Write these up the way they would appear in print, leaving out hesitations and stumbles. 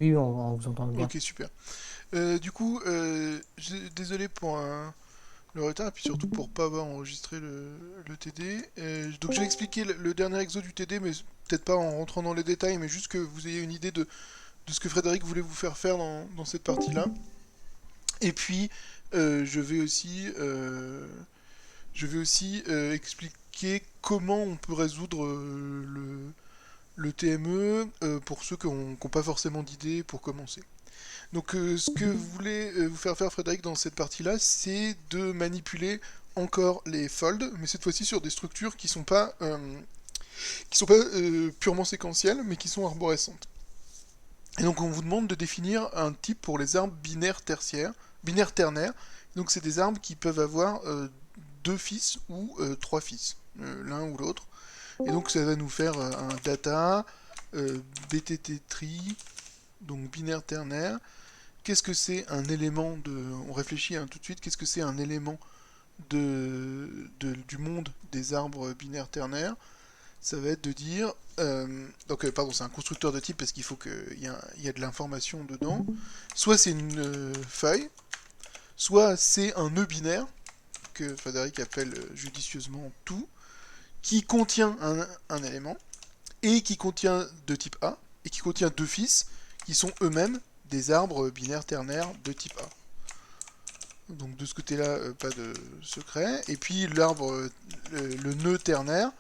Oui, on vous entend bien. Ok, super. Du coup, désolé pour le retard, et puis surtout pour pas avoir enregistré le TD. Donc j'ai expliqué le dernier exo du TD, mais peut-être pas en rentrant dans les détails, mais juste que vous ayez une idée de ce que Frédéric voulait vous faire faire dans cette partie-là. Et puis, euh, je vais aussi, euh, je vais aussi expliquer comment on peut résoudre le TME pour ceux qui n'ont pas forcément d'idée pour commencer. Donc ce que voulait vous faire faire Frédéric dans cette partie-là, c'est de manipuler encore les folds, mais cette fois-ci sur des structures qui sont pas purement séquentielles, mais qui sont arborescentes. Et donc on vous demande de définir un type pour les arbres binaires ternaires. Donc c'est des arbres qui peuvent avoir deux fils ou trois fils, l'un ou l'autre. Et donc ça va nous faire un data, BTT tree, donc binaire ternaire. Qu'est-ce que c'est un élément de... On réfléchit tout de suite, qu'est-ce que c'est un élément du monde des arbres binaires ternaires? Ça va être de dire... pardon, c'est un constructeur de type parce qu'il faut qu'il y a de l'information dedans. Soit c'est une feuille, soit c'est un nœud binaire, que Frédéric appelle judicieusement tout, qui contient un élément, et qui contient de type A, et qui contient deux fils, qui sont eux-mêmes des arbres binaires ternaires de type A. Donc de ce côté-là, pas de secret. Et puis l'arbre, le nœud ternaire,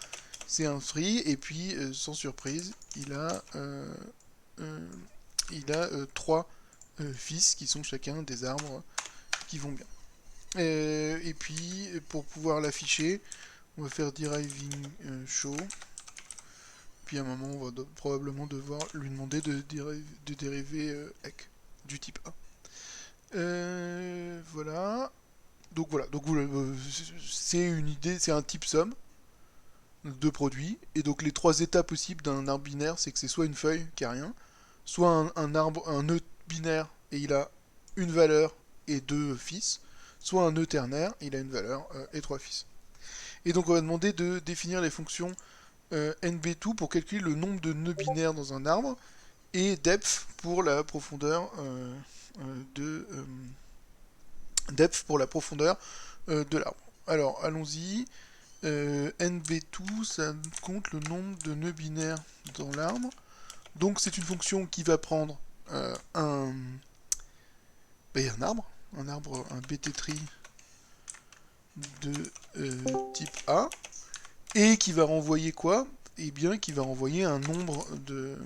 c'est un free. Et puis, sans surprise, euh, trois fils qui sont chacun des arbres qui vont bien. Et puis, pour pouvoir l'afficher, on va faire deriving show. Puis à un moment, on va probablement devoir lui demander de dériver EC du type A. Voilà. Donc c'est une idée, c'est un type somme de produits. Et donc les trois états possibles d'un arbre binaire, c'est que c'est soit une feuille qui a rien, soit un arbre, un nœud binaire et il a une valeur et deux fils, soit un nœud ternaire, il a une valeur et trois fils. Et donc on va demander de définir les fonctions NB2 pour calculer le nombre de nœuds binaires dans un arbre et depth pour la profondeur de depth pour la profondeur de l'arbre. Alors allons-y. NB2, ça compte le nombre de nœuds binaires dans l'arbre. Donc c'est une fonction qui va prendre un arbre, un BT tree de type A, et qui va renvoyer quoi? Eh bien, qui va renvoyer un nombre de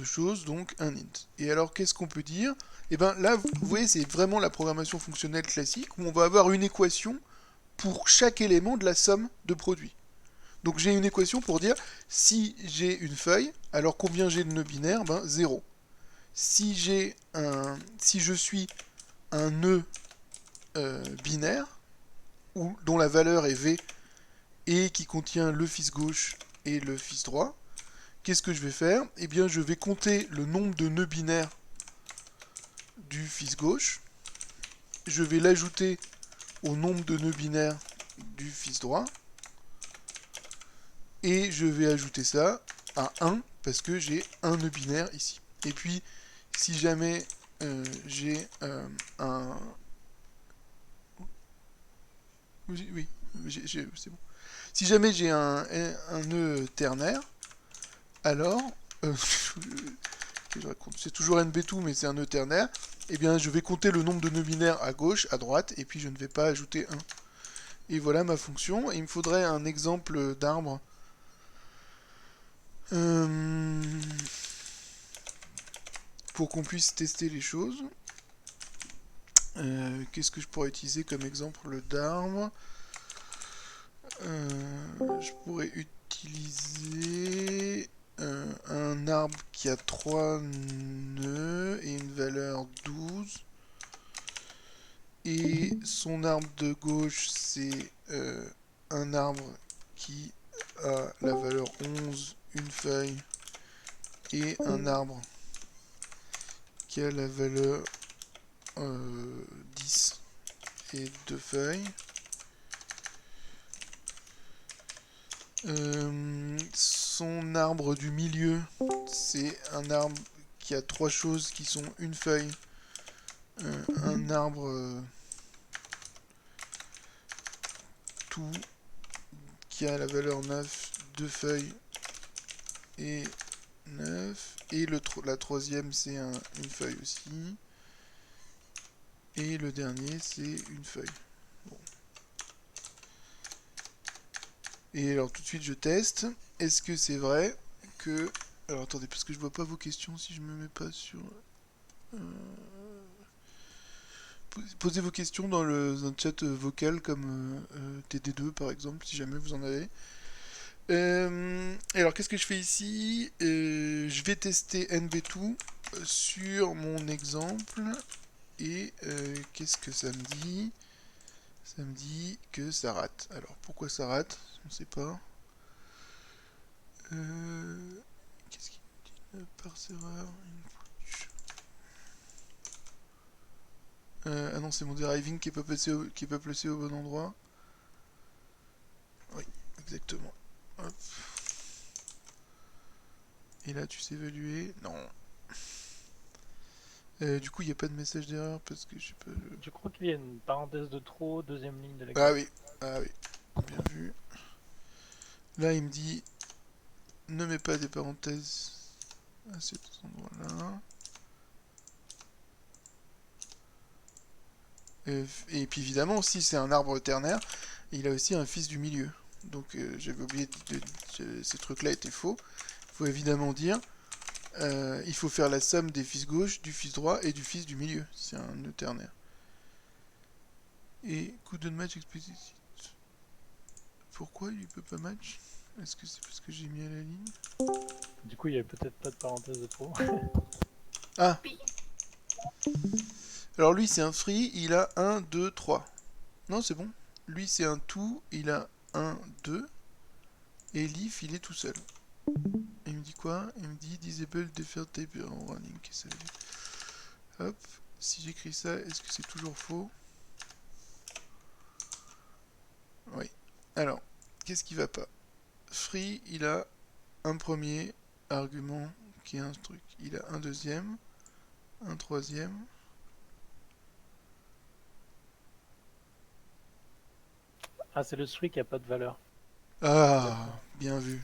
choses, donc un int. Et alors, qu'est-ce qu'on peut dire? Eh bien là, vous voyez, c'est vraiment la programmation fonctionnelle classique, où on va avoir une équation pour chaque élément de la somme de produits. Donc j'ai une équation pour dire si j'ai une feuille, alors combien j'ai de nœuds binaires? Ben 0. Si je suis un nœud binaire, dont la valeur est V et qui contient le fils gauche et le fils droit, qu'est-ce que je vais faire? Eh bien je vais compter le nombre de nœuds binaires du fils gauche, je vais l'ajouter au nombre de nœuds binaires du fils droit, et je vais ajouter ça à 1 parce que j'ai un nœud binaire ici. Et puis, si jamais j'ai un... Oui, c'est bon. Si jamais j'ai un nœud ternaire, alors... euh, c'est toujours NB2, mais c'est un nœud ternaire. Eh bien, je vais compter le nombre de nœuds binaires à gauche, à droite, et puis je ne vais pas ajouter 1. Et voilà ma fonction. Et il me faudrait un exemple d'arbre. Euh, pour qu'on puisse tester les choses. Qu'est-ce que je pourrais utiliser comme exemple d'arbre? Je pourrais utiliser un arbre qui a 3 nœuds et une valeur 12. Et son arbre de gauche, c'est un arbre qui a la valeur 11, une feuille, et un arbre qui a la valeur 10 et deux feuilles. son arbre du milieu, c'est un arbre qui a trois choses qui sont une feuille, un arbre tout qui a la valeur 9, deux feuilles et 9. Et la troisième, c'est une feuille aussi. Et le dernier, c'est une feuille. Bon. Et alors tout de suite, je teste. Est-ce que c'est vrai que... Alors attendez, parce que je vois pas vos questions si je me mets pas sur... Posez vos questions dans un chat vocal comme TD2 par exemple, si jamais vous en avez. Alors qu'est-ce que je fais ici? Je vais tester NB2 sur mon exemple. Et qu'est-ce que ça me dit? Ça me dit que ça rate. Alors pourquoi ça rate? On ne sait pas. Qu'est-ce qu'il me dit? Parse erreur. Ah non, c'est mon deriving qui est pas placé au bon endroit. Oui, exactement. Hop. Et là, tu sais évaluer? Non. Du coup, il n'y a pas de message d'erreur parce que je sais pas. Je crois qu'il y a une parenthèse de trop, deuxième ligne de Ah l'exemple. oui, ah oui, bien vu. Là, il me dit ne mets pas des parenthèses à cet endroit-là. Et puis évidemment, si c'est un arbre ternaire, il a aussi un fils du milieu. Donc j'avais oublié ces trucs-là étaient faux. Il faut évidemment dire, il faut faire la somme des fils gauche, du fils droit et du fils du milieu. C'est un nœud ternaire. Et coup de match explicite. Pourquoi il peut pas match? Est-ce que c'est parce que j'ai mis à la ligne? Du coup, il y avait peut-être pas de parenthèse de trop. Ah! Alors lui c'est un free, il a 1, 2, 3. Non c'est bon. Lui c'est un tout, il a 1, 2. Et Leaf il est tout seul. Et il me dit quoi? Il me dit disable defer type en running. Qu'est-ce que ça veut dire? Hop. Si j'écris ça, est-ce que c'est toujours faux? Oui. Alors, qu'est-ce qui va pas? Free, il a un premier argument qui est un truc. Il a un deuxième, un troisième. Ah, c'est le string qui a pas de valeur. Ah, bien vu.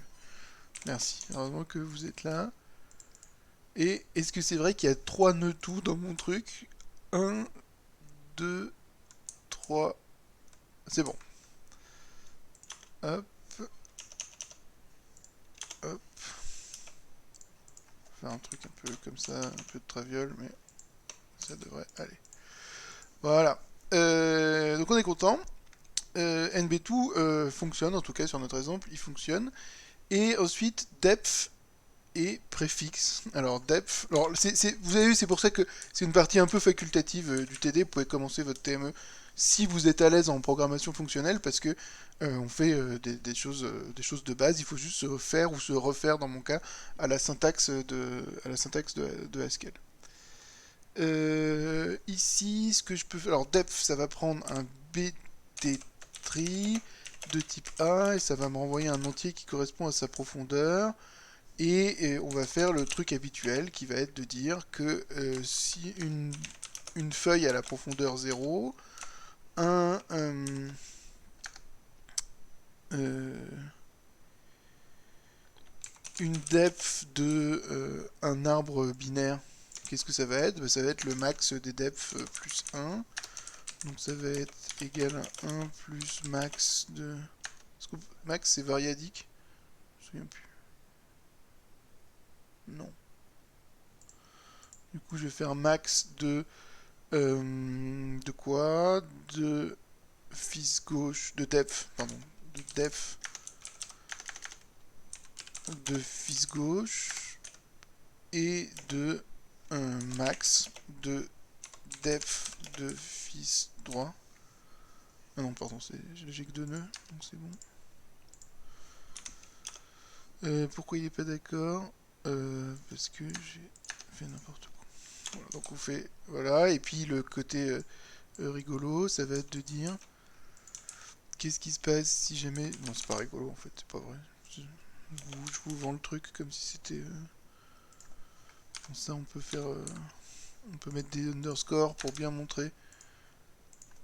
Merci. Heureusement que vous êtes là. Et est-ce que c'est vrai qu'il y a 3 nœuds tout dans mon truc? 1, 2, 3. C'est bon. Hop. Hop. Faire un truc un peu comme ça, un peu de traviole, mais ça devrait aller. Voilà. Donc on est content. NB2 fonctionne, en tout cas sur notre exemple, il fonctionne. Et ensuite, depth et préfixe. Alors depth, alors vous avez vu, c'est pour ça que c'est une partie un peu facultative du TD. Vous pouvez commencer votre TME si vous êtes à l'aise en programmation fonctionnelle, parce que on fait des choses de base. Il faut juste se faire ou se refaire, dans mon cas, à la syntaxe de Haskell. Ici, ce que je peux faire, alors depth, ça va prendre un BT tree de type A et ça va me renvoyer un entier qui correspond à sa profondeur. Et on va faire le truc habituel qui va être de dire que si une feuille a la profondeur 0, une depth de un arbre binaire, qu'est-ce que ça va être? Ça va être le max des depths plus 1. Donc ça va être égal à 1 plus max de... Max c'est variadique? Je me souviens plus. Non. Du coup je vais faire max de quoi? De fils gauche, de depth, pardon, de depth de fils gauche et de max de depth de fils droit. Ah non, pardon, j'ai que deux nœuds, donc c'est bon. Pourquoi il est pas d'accord? Parce que j'ai fait n'importe quoi. Voilà, donc on fait, voilà, et puis le côté rigolo, ça va être de dire qu'est-ce qui se passe si jamais... Non, c'est pas rigolo en fait, c'est pas vrai. Je vous vends le truc comme si c'était... Comme ça, on peut faire... on peut mettre des underscores pour bien montrer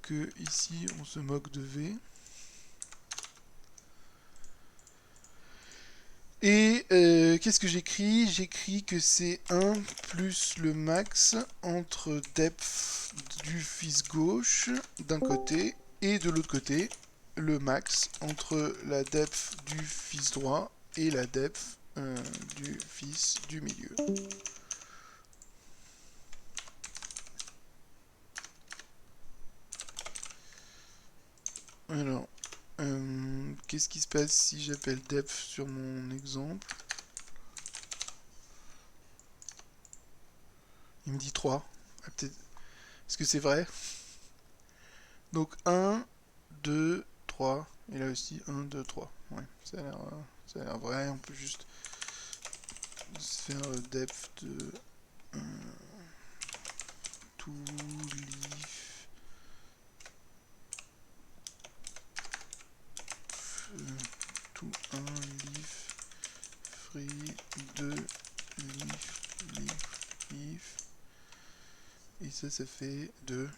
que ici, on se moque de V. Et qu'est-ce que j'écris? J'écris que c'est 1 plus le max entre depth du fils gauche d'un côté et de l'autre côté le max entre la depth du fils droit et la depth du fils du milieu. Alors, qu'est-ce qui se passe si j'appelle depth sur mon exemple? Il me dit 3. Ah, peut-être... Est-ce que c'est vrai? Donc 1, 2, 3. Et là aussi 1, 2, 3. Ouais, ça a l'air vrai. On peut juste se faire depth de to leaf to 1 leaf free 2 leaf. Et ça fait 2.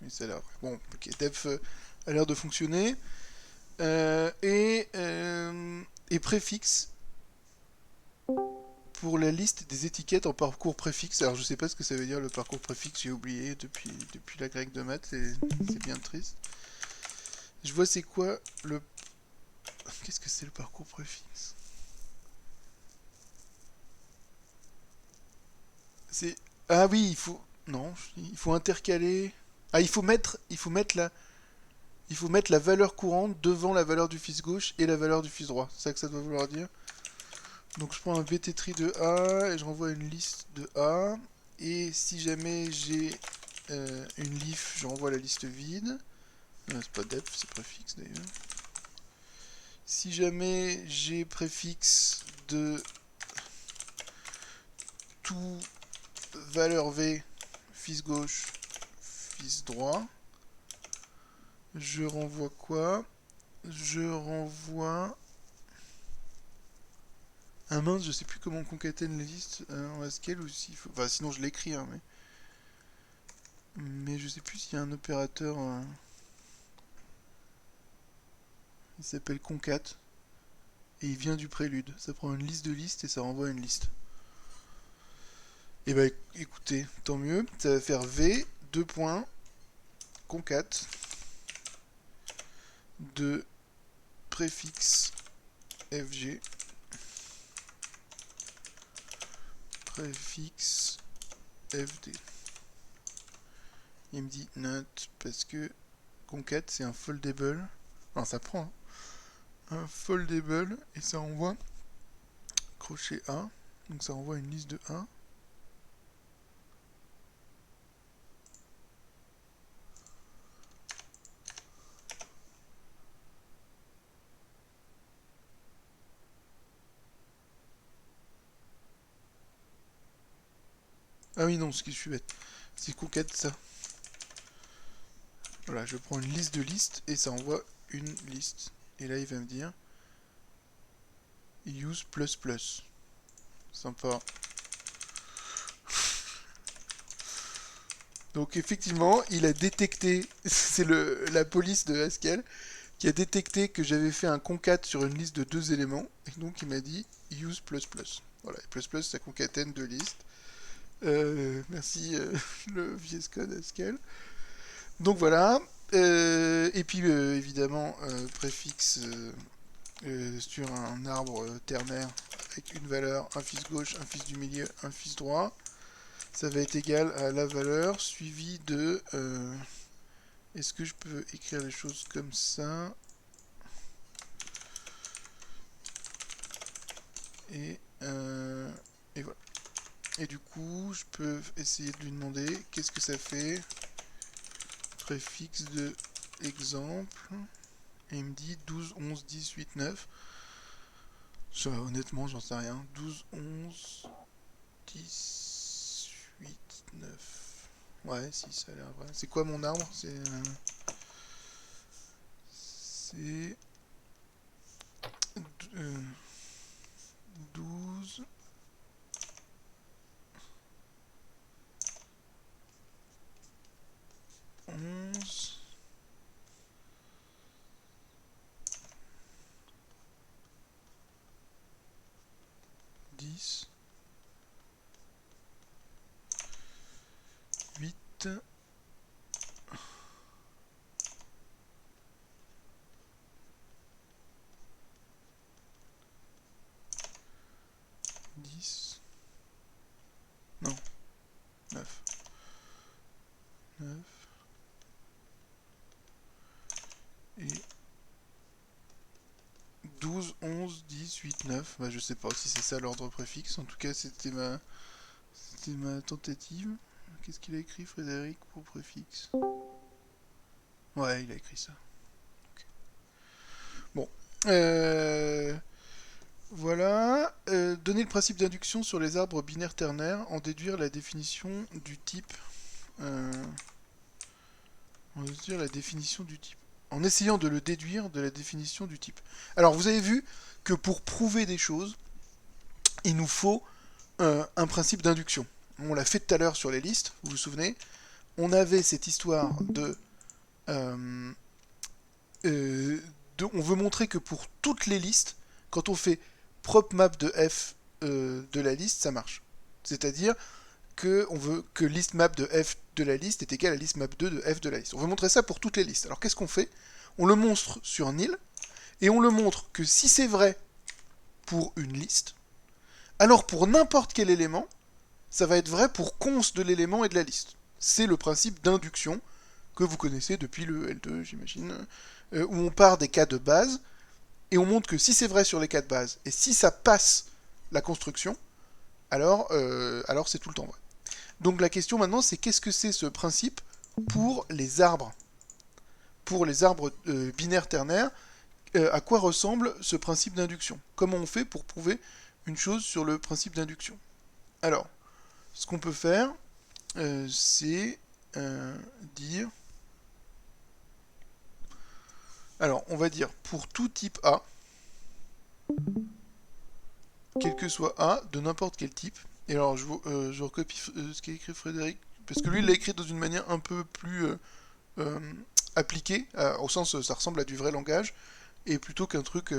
Et ça a l'air vrai. Bon, ok, depth a l'air de fonctionner. Et préfixe pour la liste des étiquettes en parcours préfixe. Alors je sais pas ce que ça veut dire le parcours préfixe, j'ai oublié depuis la grecque de maths, c'est bien triste. Je vois c'est quoi le... Qu'est-ce que c'est le parcours préfixe? C'est... Ah oui, il faut... Non, il faut intercaler... Ah, il faut mettre la valeur courante devant la valeur du fils gauche et la valeur du fils droit. C'est ça que ça doit vouloir dire. Donc je prends un bttree de A et je renvoie une liste de A. Et si jamais j'ai une leaf, je renvoie la liste vide. C'est pas depth, c'est préfixe d'ailleurs. Si jamais j'ai préfixe de tout valeur V, fils gauche, fils droit, je renvoie quoi? Je renvoie... Ah mince, je sais plus comment on concatène les listes en Haskell ou s'il faut... Enfin sinon je l'écris, hein, mais je sais plus s'il y a un opérateur... Il s'appelle concat. Et il vient du prélude. Ça prend une liste de listes et ça renvoie une liste. Et bah écoutez, tant mieux. Ça va faire V, 2 points, concat, de préfixe FG, préfixe FD. Il me dit note parce que concat c'est un foldable. Alors ça prend un foldable et ça envoie crochet A. Donc ça envoie une liste de A. Ah oui non, ce que je suis bête. C'est concat ça. Voilà, je prends une liste de listes et ça envoie une liste. Et là, il va me dire use plus plus. Sympa. Donc effectivement, il a détecté, c'est la police de Haskell qui a détecté que j'avais fait un concat sur une liste de 2 éléments. Et donc il m'a dit use plus plus. Voilà, plus plus ça concatène 2 listes. Merci le VS Code Haskell. Donc voilà. Et puis évidemment, préfixe sur un arbre ternaire avec une valeur, un fils gauche, un fils du milieu, un fils droit. Ça va être égal à la valeur suivie de... Est-ce que je peux écrire les choses comme ça? Et voilà. Et du coup, je peux essayer de lui demander qu'est-ce que ça fait. Préfixe de exemple. Et il me dit 12, 11, 10, 8, 9. Ça, honnêtement, j'en sais rien. 12, 11, 10, 8, 9. Ouais, si, ça a l'air vrai. C'est quoi mon arbre? C'est... 10, 8, 10, non, 9, 9, et 12, 11, 10, 8, 9. Bah, je sais pas si c'est ça l'ordre préfixe. En tout cas, c'était ma tentative. Qu'est-ce qu'il a écrit, Frédéric, pour préfixe? Ouais, il a écrit ça. Ok. Bon. Voilà. Donner le principe d'induction sur les arbres binaires ternaires, en déduire la définition du type. En déduire la définition du type. En essayant de le déduire de la définition du type. Alors, vous avez vu que pour prouver des choses, il nous faut un principe d'induction. On l'a fait tout à l'heure sur les listes, vous vous souvenez? On avait cette histoire on veut montrer que pour toutes les listes, quand on fait prop map de f de la liste, ça marche. C'est-à-dire qu'on veut que list map de f de la liste est égal à list map 2 de f de la liste. On veut montrer ça pour toutes les listes. Alors qu'est-ce qu'on fait? On le montre sur nil, et on le montre que si c'est vrai pour une liste, alors pour n'importe quel élément, ça va être vrai pour const de l'élément et de la liste. C'est le principe d'induction que vous connaissez depuis le L2, j'imagine, où on part des cas de base, et on montre que si c'est vrai sur les cas de base, et si ça passe la construction, alors c'est tout le temps vrai. Donc la question maintenant, c'est qu'est-ce que c'est ce principe pour les arbres? Pour les arbres binaires ternaires, à quoi ressemble ce principe d'induction? Comment on fait pour prouver une chose sur le principe d'induction? Alors, ce qu'on peut faire, c'est dire... Alors, on va dire pour tout type A, quel que soit A, de n'importe quel type. Et alors, je recopie ce qu'a écrit Frédéric, parce que lui, il l'a écrit dans une manière un peu plus appliquée, au sens, ça ressemble à du vrai langage, et plutôt qu'un truc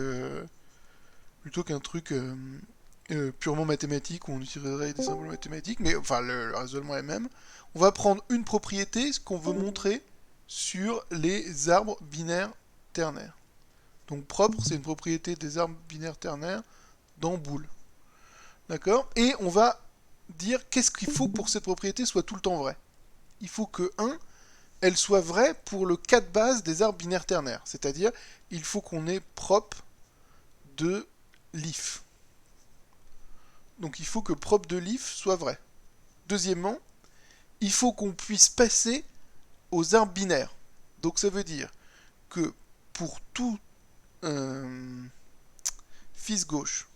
purement mathématique, où on utiliserait des symboles mathématiques, mais enfin, le raisonnement est même. On va prendre une propriété, ce qu'on veut montrer sur les arbres binaires ternaires. Donc propre, c'est une propriété des arbres binaires ternaires dans bool. D'accord? Et on va dire qu'est-ce qu'il faut pour que cette propriété soit tout le temps vraie. Il faut que 1, elle soit vraie pour le cas de base des arbres binaires ternaires. C'est-à-dire, il faut qu'on ait prop de l'if. Donc il faut que prop de l'if soit vrai. Deuxièmement, il faut qu'on puisse passer aux arbres binaires. Donc ça veut dire que pour tout fils gauche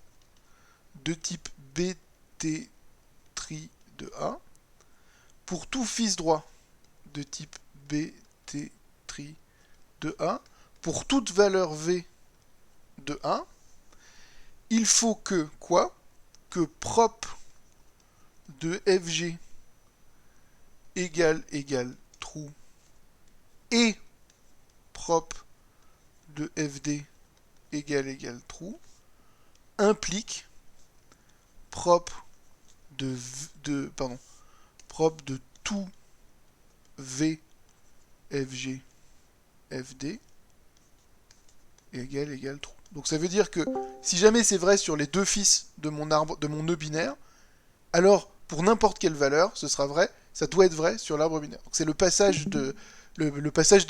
de type BT tri de A, pour tout fils droit de type BT tri de A, pour toute valeur V de A, il faut que quoi? Que prop de FG égale true et prop de FD égale true implique prop prop de tout V FG FD égale true. Donc ça veut dire que si jamais c'est vrai sur les deux fils de mon arbre, de mon nœud binaire, alors pour n'importe quelle valeur, ce sera vrai, ça doit être vrai sur l'arbre binaire. Donc c'est le passage de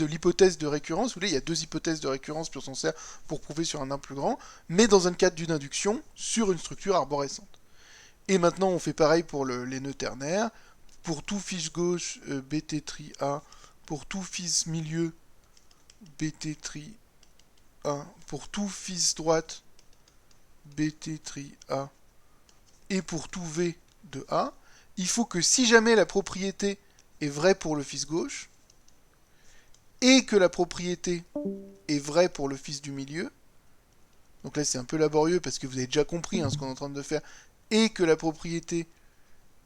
l'hypothèse de récurrence. Vous voyez, il y a deux hypothèses de récurrence, puis on s'en sert pour prouver sur un arbre plus grand, mais dans un cadre d'une induction sur une structure arborescente. Et maintenant, on fait pareil pour les nœuds ternaires. Pour tout fils gauche, BT tri A. Pour tout fils milieu, BT tri A. Pour tout fils droite, BT tri A. Et pour tout V de A, il faut que si jamais la propriété est vraie pour le fils gauche, et que la propriété est vraie pour le fils du milieu, donc là c'est un peu laborieux parce que vous avez déjà compris ce qu'on est en train de faire, et que la propriété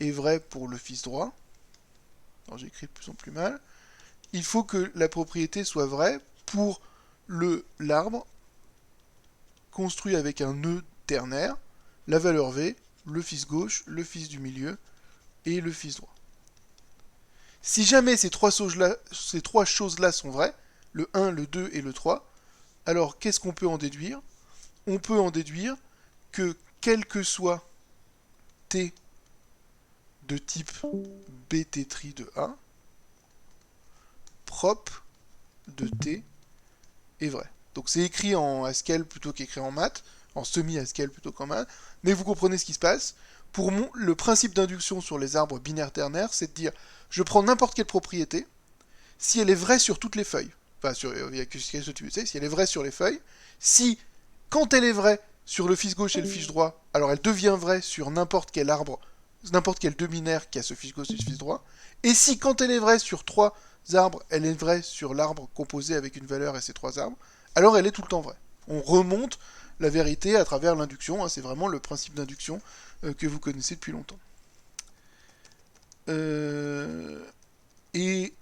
est vraie pour le fils droit, alors j'ai écrit de plus en plus mal, il faut que la propriété soit vraie pour l'arbre construit avec un nœud ternaire, la valeur V, le fils gauche, le fils du milieu et le fils droit. Si jamais ces trois choses-là sont vraies, le 1, le 2 et le 3, alors qu'est-ce qu'on peut en déduire? On peut en déduire que quel que soit t de type bt' de A, prop de t est vrai. Donc c'est écrit en Haskell plutôt qu'écrit en maths, en semi-Haskell plutôt qu'en maths, mais vous comprenez ce qui se passe. Le principe d'induction sur les arbres binaires ternaires, c'est de dire, je prends n'importe quelle propriété, si elle est vraie sur toutes les feuilles, enfin, il n'y a que ce que tu sais, si elle est vraie sur les feuilles, si, quand elle est vraie sur le fils gauche et le fils droit, alors elle devient vraie sur n'importe quel arbre, n'importe quel deux binaire qui a ce fils gauche et ce fils droit, et si, quand elle est vraie sur trois arbres, elle est vraie sur l'arbre composé avec une valeur et ses trois arbres, alors elle est tout le temps vraie. On remonte la vérité à travers l'induction, hein, c'est vraiment le principe d'induction que vous connaissez depuis longtemps. Et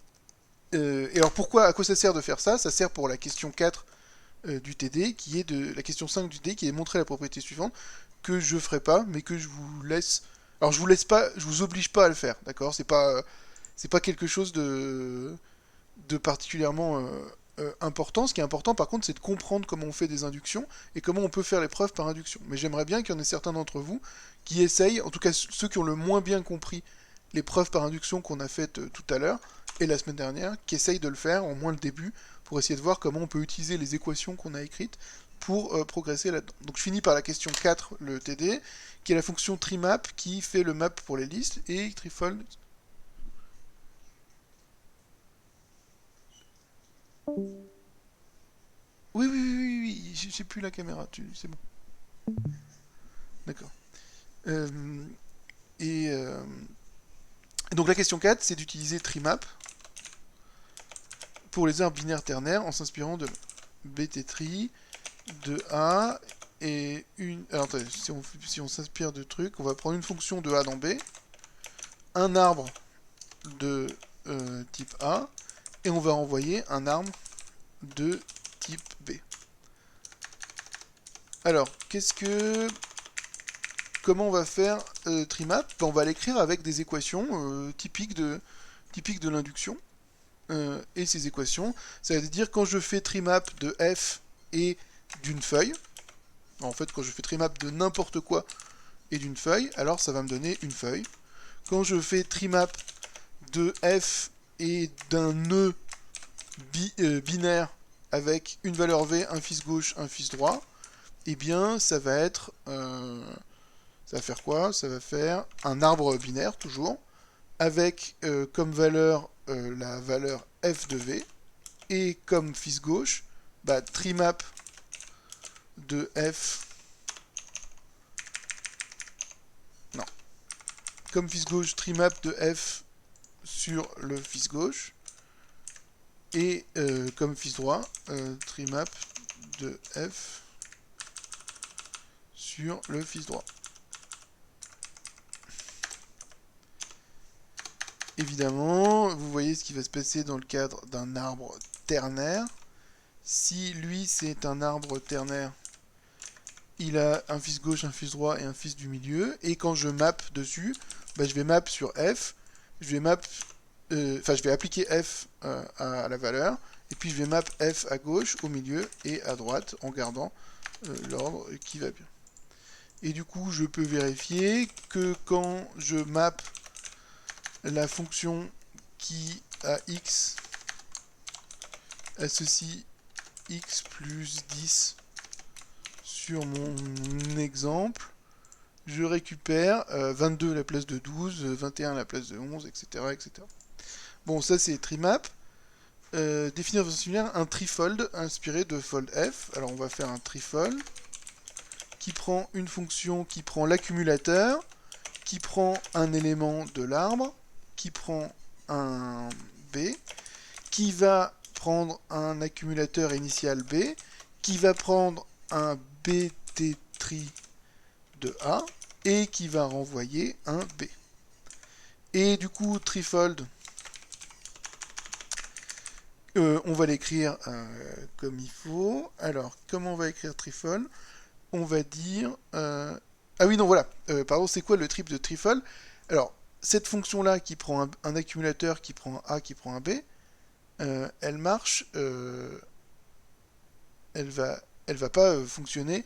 alors pourquoi, à quoi ça sert de faire ça? Ça sert pour la question 4 du TD, qui est de la question 5 du TD, qui est de montrer la propriété suivante, que je ferai pas, mais que je vous laisse. Alors je vous laisse pas, je vous oblige pas à le faire, d'accord? C'est pas quelque chose de particulièrement important. Ce qui est important, par contre, c'est de comprendre comment on fait des inductions et comment on peut faire les preuves par induction. Mais j'aimerais bien qu'il y en ait certains d'entre vous qui essayent, en tout cas ceux qui ont le moins bien compris les preuves par induction qu'on a faites tout à l'heure et la semaine dernière, qui essayent de le faire, au moins le début, pour essayer de voir comment on peut utiliser les équations qu'on a écrites pour progresser là-dedans. Donc je finis par la question 4, le TD, qui est la fonction trimap, qui fait le map pour les listes, et trifold. Oui, j'ai plus la caméra, c'est bon. D'accord. Et donc la question 4, c'est d'utiliser trimap pour les arbres binaires ternaires en s'inspirant de bt_tri, de A, et une... Alors attendez, si on s'inspire de trucs, on va prendre une fonction de A dans B, un arbre de type A, et on va envoyer un arbre de type B. Alors, comment on va faire trimap? On va l'écrire avec des équations typiques de l'induction. Et ces équations, ça veut dire quand je fais trimap de f et d'une feuille, en fait quand je fais trimap de n'importe quoi et d'une feuille, alors ça va me donner une feuille. Quand je fais trimap de f et d'un nœud binaire avec une valeur v, un fils gauche, un fils droit, eh bien ça va être... ça va faire quoi? Ça va faire un arbre binaire, toujours, avec comme valeur la valeur f de v, et comme fils gauche, trimap de f... Non. Comme fils gauche, trimap de f sur le fils gauche, et comme fils droit, trimap de f sur le fils droit. Évidemment, vous voyez ce qui va se passer dans le cadre d'un arbre ternaire. Si lui c'est un arbre ternaire, il a un fils gauche, un fils droit et un fils du milieu. Et quand je map dessus, je vais map sur f, je vais appliquer f à la valeur, et puis je vais map f à gauche, au milieu et à droite, en gardant l'ordre qui va bien. Et du coup, je peux vérifier que quand je map la fonction qui a x associe x plus 10 sur mon exemple, je récupère 22 à la place de 12, 21 à la place de 11, etc. etc. Bon, ça c'est trimap. Définir de façon similaire un trifold inspiré de fold f. Alors on va faire un trifold qui prend une fonction qui prend l'accumulateur, qui prend un élément de l'arbre, qui prend un b, qui va prendre un accumulateur initial b, qui va prendre un bt_tri de A, et qui va renvoyer un b. Et du coup, trifold, on va l'écrire comme il faut. Alors, comment on va écrire trifold? On va dire Ah oui, non, voilà. Pardon, c'est quoi le trip de Trifle? Alors, cette fonction-là qui prend un accumulateur, qui prend un A, qui prend un B, elle marche, elle va pas fonctionner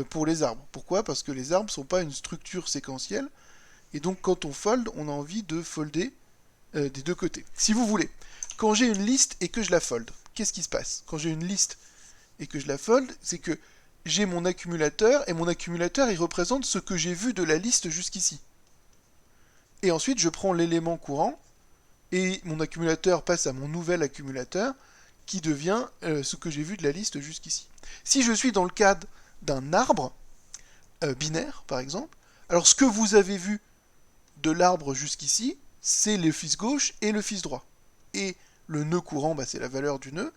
pour les arbres. Pourquoi? Parce que les arbres sont pas une structure séquentielle, et donc quand on fold, on a envie de folder des deux côtés. Si vous voulez, quand j'ai une liste et que je la fold, qu'est-ce qui se passe? Quand j'ai une liste et que je la fold, c'est que j'ai mon accumulateur, et mon accumulateur, il représente ce que j'ai vu de la liste jusqu'ici. Et ensuite, je prends l'élément courant, et mon accumulateur passe à mon nouvel accumulateur, qui devient ce que j'ai vu de la liste jusqu'ici. Si je suis dans le cadre d'un arbre binaire, par exemple, alors ce que vous avez vu de l'arbre jusqu'ici, c'est le fils gauche et le fils droit. Et le nœud courant, bah, c'est la valeur du nœud.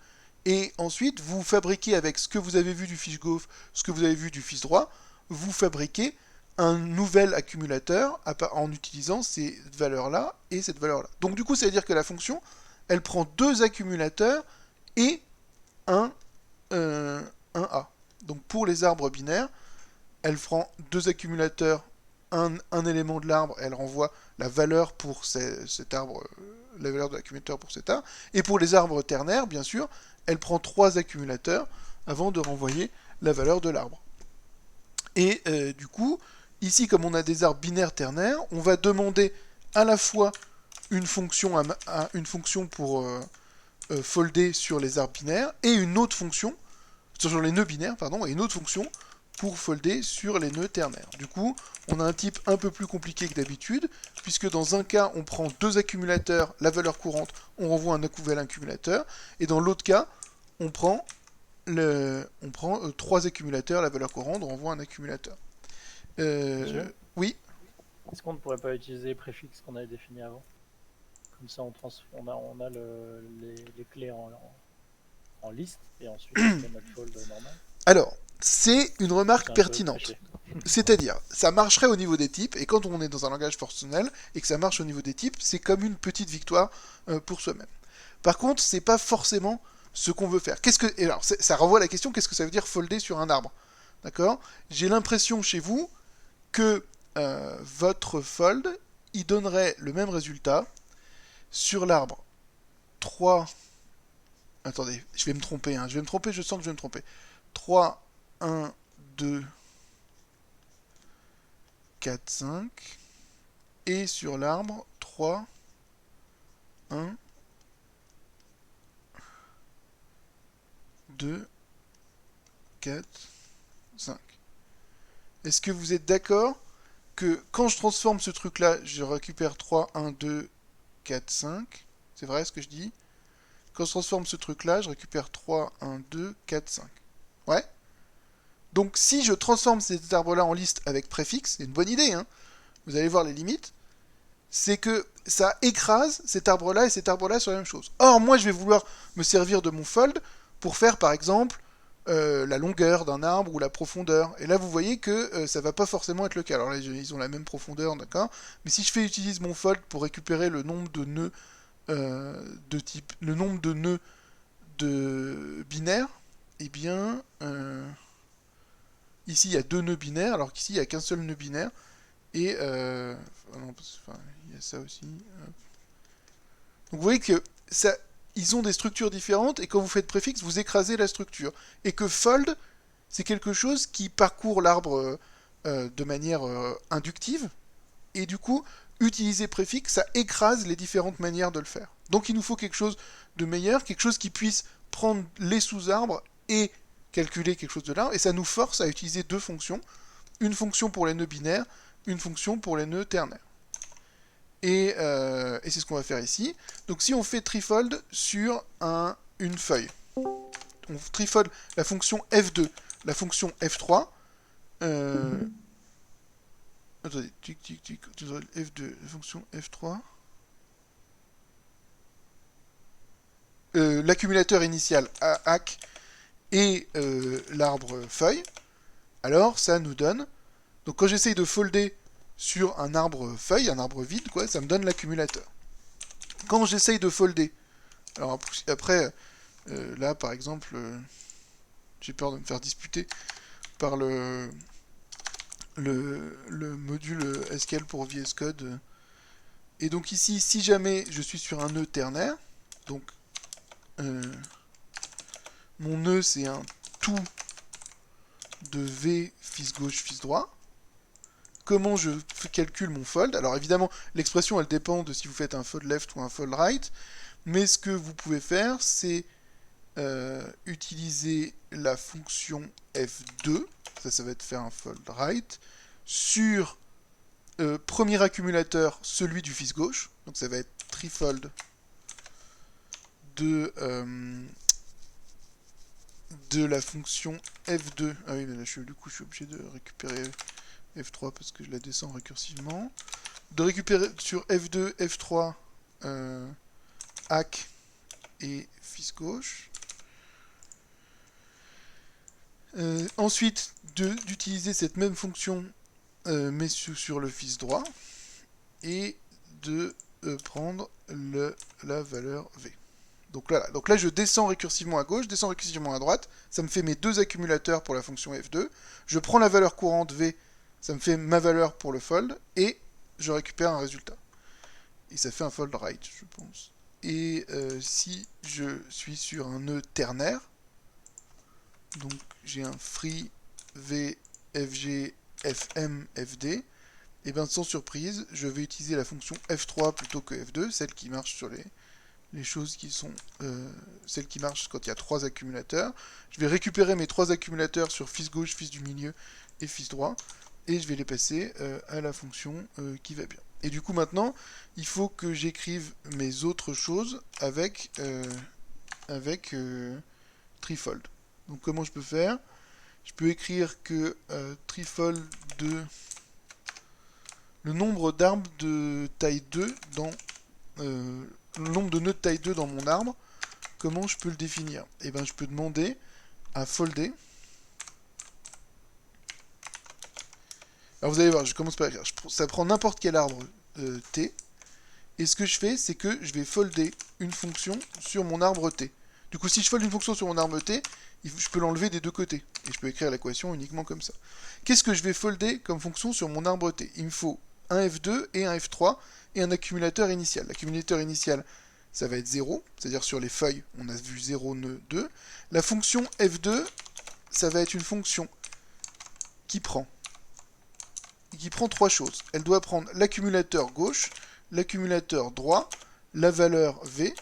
Et ensuite, vous fabriquez avec ce que vous avez vu du fils gauche, ce que vous avez vu du fils droit, vous fabriquez un nouvel accumulateur en utilisant ces valeurs-là et cette valeur-là. Donc du coup, ça veut dire que la fonction, elle prend deux accumulateurs et un, un A. Donc pour les arbres binaires, elle prend deux accumulateurs, un élément de l'arbre, elle renvoie la valeur pour cet arbre, la valeur de l'accumulateur pour cet arbre. Et pour les arbres ternaires, bien sûr, elle prend trois accumulateurs avant de renvoyer la valeur de l'arbre. Et du coup, ici, comme on a des arbres binaires ternaires, on va demander à la fois une fonction, une fonction pour folder sur les arbres binaires et une autre fonction, sur les nœuds binaires, pardon, et une autre fonction pour folder sur les nœuds ternaires. Du coup, on a un type un peu plus compliqué que d'habitude, puisque dans un cas, on prend deux accumulateurs, la valeur courante, on renvoie un nouvel accumulateur, et dans l'autre cas, on prend trois accumulateurs, la valeur courante, on renvoie un accumulateur. Oui. Est-ce qu'on ne pourrait pas utiliser les préfixes qu'on avait définis avant? Comme ça, on a les clés en liste, et ensuite on fait notre fold normal. Alors, c'est une remarque C'est un peu pertinente. triché. C'est-à-dire, ça marcherait au niveau des types, et quand on est dans un langage fonctionnel, et que ça marche au niveau des types, c'est comme une petite victoire pour soi-même. Par contre, c'est pas forcément ce qu'on veut faire. Et alors, ça renvoie à la question, qu'est-ce que ça veut dire folder sur un arbre? D'accord? J'ai l'impression chez vous que votre fold, il donnerait le même résultat sur l'arbre 3... Attendez, je vais me tromper, hein. Je sens que je vais me tromper. 3, 1, 2, 4, 5. Et sur l'arbre, 3, 1, 2, 4, 5. Est-ce que vous êtes d'accord que quand je transforme ce truc-là, je récupère 3, 1, 2, 4, 5. C'est vrai ce que je dis? Quand je transforme ce truc-là, je récupère 3, 1, 2, 4, 5. Ouais? Donc si je transforme cet arbre-là en liste avec préfixe, c'est une bonne idée, hein, vous allez voir les limites, c'est que ça écrase cet arbre-là et cet arbre-là sur la même chose. Or, moi, je vais vouloir me servir de mon fold pour faire, par exemple, la longueur d'un arbre ou la profondeur. Et là, vous voyez que ça va pas forcément être le cas. Alors là, ils ont la même profondeur, d'accord? Mais si je utilise mon fold pour récupérer le nombre de nœuds le nombre de nœuds de binaires, eh bien, ici il y a deux nœuds binaires, alors qu'ici il n'y a qu'un seul nœud binaire. Et non, il y a ça aussi. Hop. Donc vous voyez que ça, ils ont des structures différentes, et quand vous faites préfixe, vous écrasez la structure. Et que fold, c'est quelque chose qui parcourt l'arbre de manière inductive, et du coup, utiliser préfixe, ça écrase les différentes manières de le faire. Donc il nous faut quelque chose de meilleur, quelque chose qui puisse prendre les sous-arbres et calculer quelque chose de l'arbre, et ça nous force à utiliser deux fonctions, une fonction pour les nœuds binaires, une fonction pour les nœuds ternaires. Et c'est ce qu'on va faire ici. Donc si on fait trifold sur une feuille, on trifold la fonction f2, la fonction f3, attendez, F2, la fonction F3. L'accumulateur initial ACK et l'arbre feuille. Alors ça nous donne. Donc quand j'essaye de folder sur un arbre feuille, un arbre vide, quoi, ça me donne l'accumulateur. Quand j'essaye de folder, alors après, là par exemple, j'ai peur de me faire disputer par le module SQL pour VS Code. Et donc ici, si jamais je suis sur un nœud ternaire, donc mon nœud c'est un tout de V fils gauche fils droit. Comment je calcule mon fold? Alors évidemment, l'expression elle dépend de si vous faites un fold left ou un fold right, mais ce que vous pouvez faire, c'est utiliser la fonction F2, ça va être faire un fold right, sur premier accumulateur, celui du fils gauche, donc ça va être trifold de la fonction F2. Ah oui, mais là, du coup, je suis obligé de récupérer F3 parce que je la descends récursivement. De récupérer sur F2, F3, hack et fils gauche. Ensuite, d'utiliser cette même fonction, mais sur le fils droit, et de prendre la valeur V. Donc là, je descends récursivement à gauche, descends récursivement à droite, ça me fait mes deux accumulateurs pour la fonction F2, je prends la valeur courante V, ça me fait ma valeur pour le fold, et je récupère un résultat. Et ça fait un fold right, je pense. Et si je suis sur un nœud ternaire, donc j'ai un free V, FG, FM, FD, et bien sans surprise, je vais utiliser la fonction F3 plutôt que F2, celle qui marche sur les choses qui sont celles qui marchent quand il y a 3 accumulateurs. Je vais récupérer mes 3 accumulateurs sur fils gauche, fils du milieu et fils droit, et je vais les passer à la fonction qui va bien. Et du coup maintenant, il faut que j'écrive mes autres choses avec trifold. Donc comment je peux faire? Je peux écrire que trifold de le nombre d'arbres de taille 2 dans le nombre de nœuds de taille 2 dans mon arbre. Comment je peux le définir? Eh bien, je peux demander à folder. Alors vous allez voir, je commence par écrire. Ça prend n'importe quel arbre T. Et ce que je fais, c'est que je vais folder une fonction sur mon arbre T. Du coup, si je folde une fonction sur mon arbre T, je peux l'enlever des deux côtés. Et je peux écrire l'équation uniquement comme ça. Qu'est-ce que je vais folder comme fonction sur mon arbre T? Il me faut un F2 et un F3 et un accumulateur initial. L'accumulateur initial, ça va être 0, c'est-à-dire sur les feuilles, on a vu 0, nœud, 2. La fonction F2, ça va être une fonction qui prend 3 choses. Elle doit prendre l'accumulateur gauche, l'accumulateur droit, la valeur V,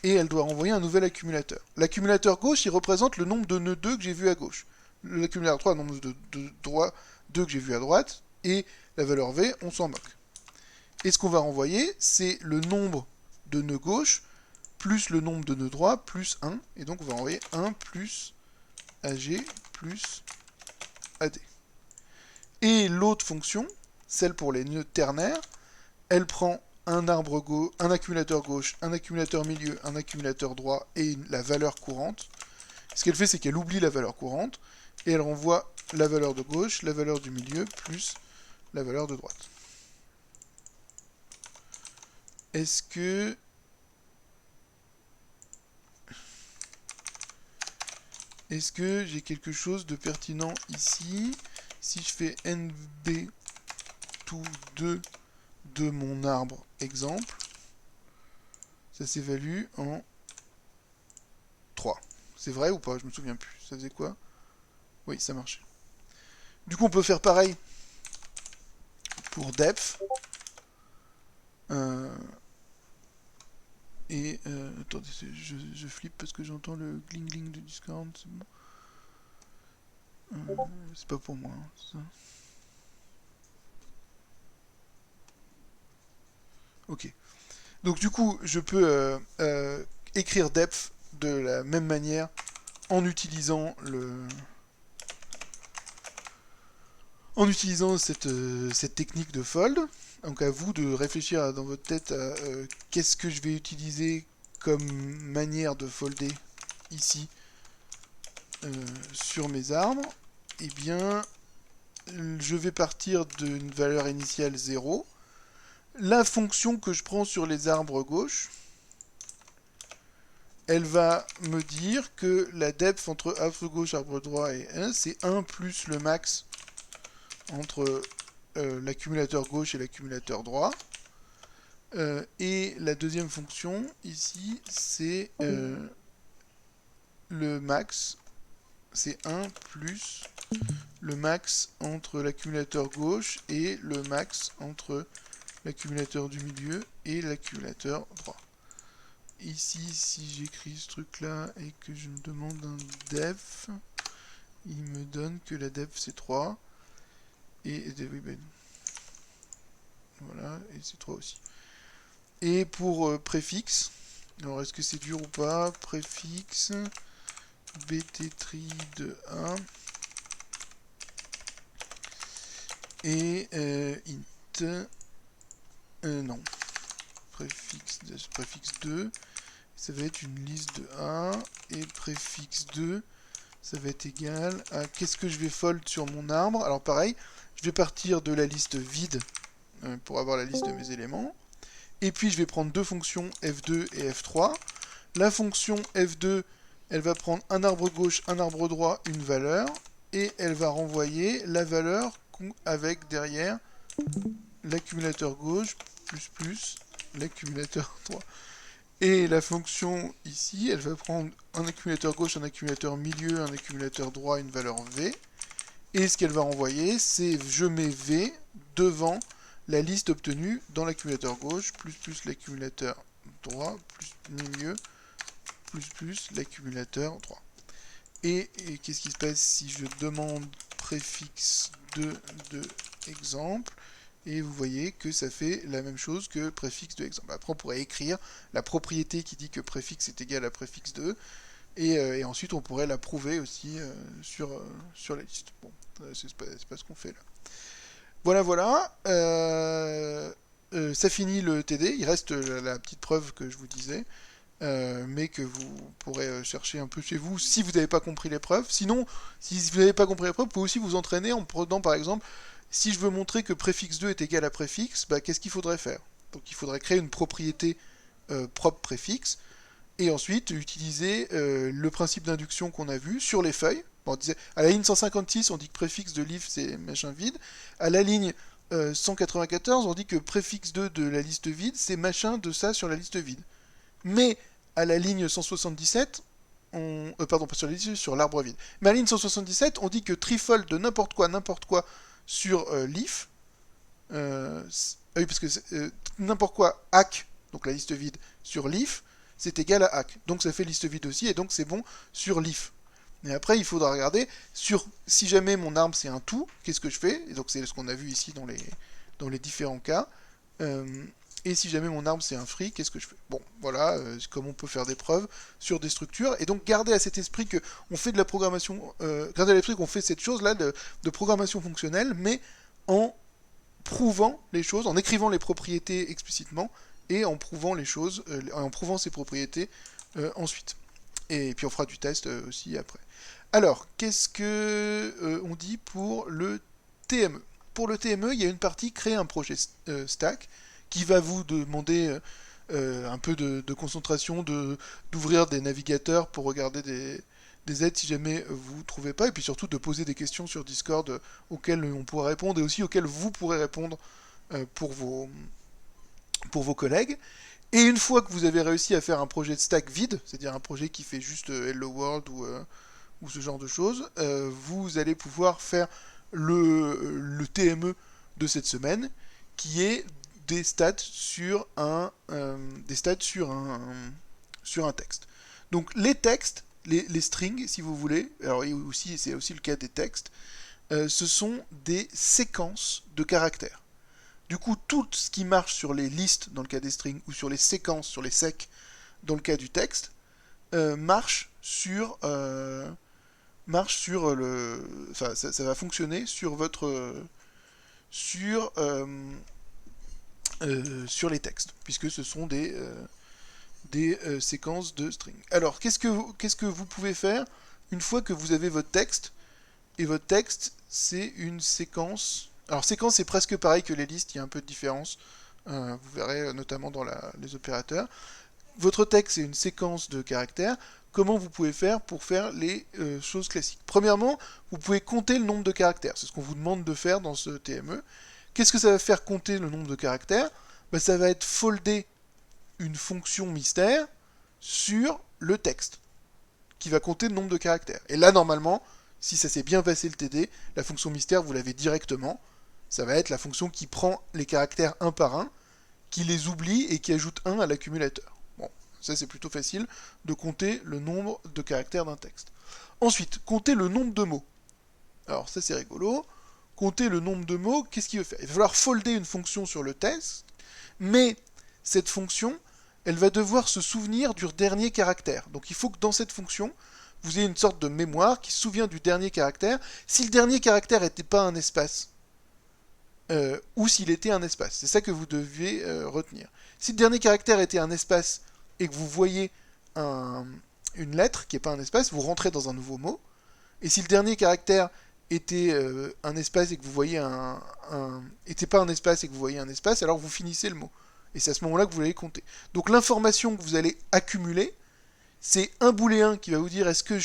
et elle doit renvoyer un nouvel accumulateur. L'accumulateur gauche, il représente le nombre de nœuds 2 que j'ai vu à gauche. L'accumulateur 3, le nombre de droit 2 que j'ai vu à droite, et la valeur V, on s'en moque. Et ce qu'on va renvoyer, c'est le nombre de nœuds gauche, plus le nombre de nœuds droit, plus 1, et donc on va renvoyer 1 plus AG plus AD. Et l'autre fonction, celle pour les nœuds ternaires, elle prend un accumulateur gauche, un accumulateur milieu, un accumulateur droit et la valeur courante. Ce qu'elle fait, c'est qu'elle oublie la valeur courante et elle renvoie la valeur de gauche, la valeur du milieu, plus la valeur de droite. Est-ce que j'ai quelque chose de pertinent ici? Si je fais NB tout 2 de mon arbre exemple, ça s'évalue en 3. C'est vrai ou pas? Je me souviens plus. Ça faisait quoi? Oui, ça marchait. Du coup, on peut faire pareil pour depth. Attendez, je flippe parce que j'entends le gling du Discord. C'est bon. C'est pas pour moi, hein, ça. Ok. Donc du coup, je peux écrire depth de la même manière en utilisant cette technique de fold. Donc à vous de réfléchir dans votre tête à qu'est-ce que je vais utiliser comme manière de folder ici sur mes arbres. Eh bien, je vais partir d'une valeur initiale 0. La fonction que je prends sur les arbres gauche, elle va me dire que la depth entre arbre gauche, arbre droit et 1, c'est 1 plus le max entre l'accumulateur gauche et l'accumulateur droit. Et la deuxième fonction, ici, c'est le max. C'est 1 plus le max entre l'accumulateur gauche et le max entre l'accumulateur du milieu et l'accumulateur droit. Ici, si j'écris ce truc-là et que je me demande un def, il me donne que la def c'est 3. Et oui, ben, voilà, et c'est 3 aussi. Et pour préfixe, alors est-ce que c'est dur ou pas? Préfixe, bttree de 1 et int, non, préfixe 2, ça va être une liste de 1, et préfixe 2, ça va être égal à qu'est-ce que je vais fold sur mon arbre. Alors pareil, je vais partir de la liste vide pour avoir la liste de mes éléments. Et puis je vais prendre deux fonctions f2 et f3. La fonction f2, elle va prendre un arbre gauche, un arbre droit, une valeur. Et elle va renvoyer la valeur avec derrière l'accumulateur gauche plus l'accumulateur droit. Et la fonction ici, elle va prendre un accumulateur gauche, un accumulateur milieu, un accumulateur droit, une valeur V. Et ce qu'elle va renvoyer, c'est je mets V devant la liste obtenue dans l'accumulateur gauche, plus l'accumulateur droit, plus milieu, plus l'accumulateur droit. Et qu'est-ce qui se passe si je demande préfixe de exemple? Et vous voyez que ça fait la même chose que préfixe de exemple. Après, on pourrait écrire la propriété qui dit que préfixe est égal à préfixe 2. Et ensuite, on pourrait la prouver aussi sur la liste. Bon, c'est pas ce qu'on fait là. Voilà. Ça finit le TD. Il reste la petite preuve que je vous disais. Mais que vous pourrez chercher un peu chez vous si vous n'avez pas compris les preuves. Sinon, si vous n'avez pas compris les preuves, vous pouvez aussi vous entraîner en prenant par exemple, si je veux montrer que préfixe 2 est égal à préfixe, bah, qu'est-ce qu'il faudrait faire? Donc il faudrait créer une propriété propre préfixe, et ensuite utiliser le principe d'induction qu'on a vu sur les feuilles. Bon, on disait, à la ligne 156, on dit que préfixe de l'if c'est machin vide. À la ligne 194, on dit que préfixe 2 de la liste vide, c'est machin de ça sur la liste vide. Mais à la ligne 177, pardon, pas sur la liste, sur l'arbre vide. Mais à la ligne 177, on dit que trifold de n'importe quoi sur l'if, oui, parce que n'importe quoi hack, donc la liste vide, sur l'if, c'est égal à hack. Donc ça fait liste vide aussi, et donc c'est bon sur l'if. Et après, il faudra regarder sur si jamais mon arbre c'est un tout, qu'est-ce que je fais? Et donc c'est ce qu'on a vu ici dans les différents cas. Et si jamais mon arbre c'est un free, qu'est-ce que je fais? Bon, voilà, comme on peut faire des preuves sur des structures. Et donc gardez à cet esprit que on fait de la programmation, gardez à l'esprit qu'on fait cette chose-là de programmation fonctionnelle, mais en prouvant les choses, en écrivant les propriétés explicitement, et en prouvant les choses, en prouvant ces propriétés ensuite. Et puis on fera du test aussi après. Alors, qu'est-ce que on dit pour le TME? Pour le TME, il y a une partie créer un projet stack qui va vous demander un peu de concentration, d'ouvrir des navigateurs pour regarder des aides si jamais vous ne trouvez pas, et puis surtout de poser des questions sur Discord auxquelles on pourra répondre, et aussi auxquelles vous pourrez répondre pour vos collègues. Et une fois que vous avez réussi à faire un projet de stack vide, c'est-à-dire un projet qui fait juste Hello World ou ce genre de choses, vous allez pouvoir faire le TME de cette semaine, qui est des stats sur un texte. Donc les textes, les strings, si vous voulez, alors aussi c'est aussi le cas des textes, ce sont des séquences de caractères. Du coup, tout ce qui marche sur les listes dans le cas des strings ou sur les séquences, sur les secs dans le cas du texte, marche sur le, enfin ça va fonctionner sur votre sur les textes, puisque ce sont des séquences de string. Alors, qu'est-ce que vous pouvez faire une fois que vous avez votre texte? Et votre texte, c'est une séquence. Alors, séquence, c'est presque pareil que les listes, il y a un peu de différence. Vous verrez notamment dans les opérateurs. Votre texte, c'est une séquence de caractères. comment vous pouvez faire pour faire les choses classiques. Premièrement, vous pouvez compter le nombre de caractères. C'est ce qu'on vous demande de faire dans ce TME. Qu'est-ce que ça va faire compter le nombre de caractères? Ben, ça va être folder une fonction mystère sur le texte, qui va compter le nombre de caractères. Et là, normalement, si ça s'est bien passé le TD, la fonction mystère, vous l'avez directement. Ça va être la fonction qui prend les caractères un par un, qui les oublie et qui ajoute 1 à l'accumulateur. Bon, ça c'est plutôt facile de compter le nombre de caractères d'un texte. Ensuite, compter le nombre de mots. Alors ça c'est rigolo. Compter le nombre de mots, qu'est-ce qu'il veut faire? Il va falloir folder une fonction sur le texte, mais cette fonction, elle va devoir se souvenir du dernier caractère. Donc il faut que dans cette fonction, vous ayez une sorte de mémoire qui se souvient du dernier caractère. Si le dernier caractère n'était pas un espace, ou s'il était un espace. C'est ça que vous deviez retenir. Si le dernier caractère était un espace et que vous voyez une lettre qui n'est pas un espace, vous rentrez dans un nouveau mot. Et si le dernier caractère était un espace et que vous voyez était pas un espace et que vous voyez un espace, alors vous finissez le mot. Et c'est à ce moment-là que vous allez compter. Donc l'information que vous allez accumuler, c'est un booléen qui va vous dire est-ce que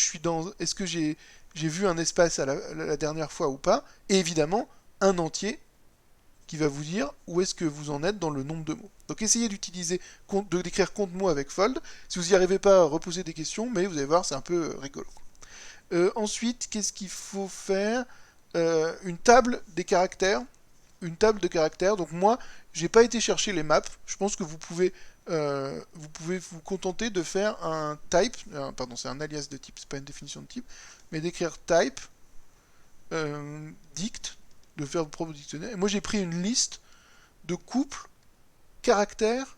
j'ai vu un espace la dernière fois ou pas, et évidemment un entier qui va vous dire où est-ce que vous en êtes dans le nombre de mots. Donc essayez d'écrire compte mots avec fold. Si vous n'y arrivez pas, reposez des questions, mais vous allez voir, c'est un peu rigolo. Ensuite, qu'est-ce qu'il faut faire? Une table des caractères. Une table de caractères. Donc moi, j'ai pas été chercher les maps. Je pense que vous pouvez vous contenter de faire un type. Pardon, c'est un alias de type, c'est pas une définition de type, mais d'écrire type dict, de faire votre propre dictionnaire. Et moi, j'ai pris une liste de couples caractères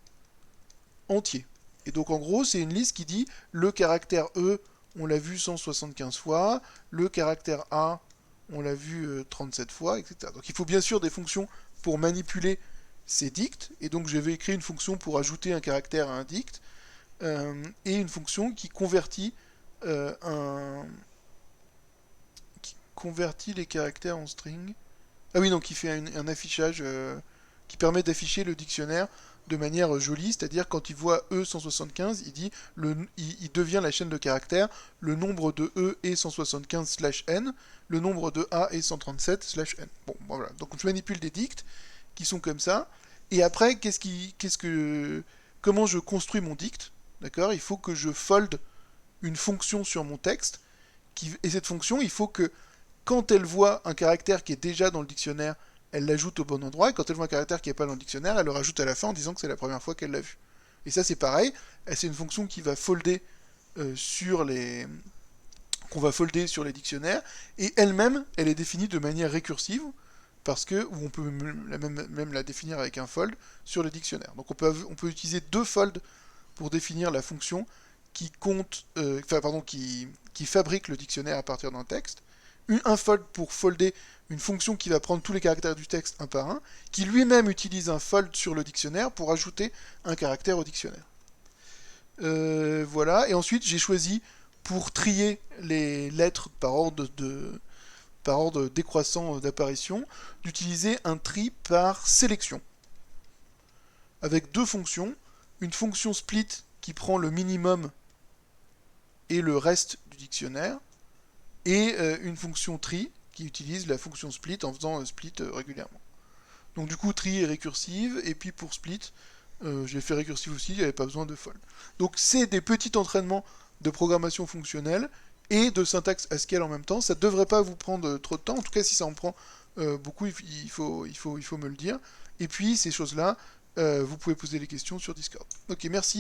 entiers. Et donc, en gros, c'est une liste qui dit le caractère E, on l'a vu 175 fois, le caractère A, on l'a vu 37 fois, etc. Donc, il faut bien sûr des fonctions pour manipuler ces dicts. Et donc, je vais écrire une fonction pour ajouter un caractère à un dict, et une fonction qui convertit les caractères en string. Ah oui, donc il fait un affichage qui permet d'afficher le dictionnaire de manière jolie, c'est-à-dire quand il voit E175, il dit il devient la chaîne de caractères, le nombre de E est 175/n, le nombre de A est 137/n. Bon, voilà. Donc je manipule des dicts qui sont comme ça, et après, comment je construis mon dict? D'accord? Il faut que je fold une fonction sur mon texte, et cette fonction, il faut que quand elle voit un caractère qui est déjà dans le dictionnaire, elle l'ajoute au bon endroit, et quand elle voit un caractère qui n'est pas dans le dictionnaire, elle le rajoute à la fin en disant que c'est la première fois qu'elle l'a vu. Et ça c'est pareil, c'est une fonction qui va folder qu'on va folder sur les dictionnaires, et elle-même, elle est définie de manière récursive, parce que on peut même la définir avec un fold sur les dictionnaires. Donc on peut utiliser deux folds pour définir la fonction qui fabrique le dictionnaire à partir d'un texte. Un fold pour folder une fonction qui va prendre tous les caractères du texte un par un, qui lui-même utilise un fold sur le dictionnaire pour ajouter un caractère au dictionnaire. Voilà, et ensuite j'ai choisi, pour trier les lettres par ordre décroissant d'apparition, d'utiliser un tri par sélection. Avec deux fonctions, une fonction split qui prend le minimum et le reste du dictionnaire, et une fonction tri qui utilise la fonction split en faisant split régulièrement. Donc du coup, tri est récursive, et puis pour split, j'ai fait récursive aussi, il n'y avait pas besoin de fold. Donc c'est des petits entraînements de programmation fonctionnelle et de syntaxe Haskell en même temps. Ça ne devrait pas vous prendre trop de temps, en tout cas si ça en prend beaucoup, il faut me le dire. Et puis ces choses-là, vous pouvez poser les questions sur Discord. Ok, merci.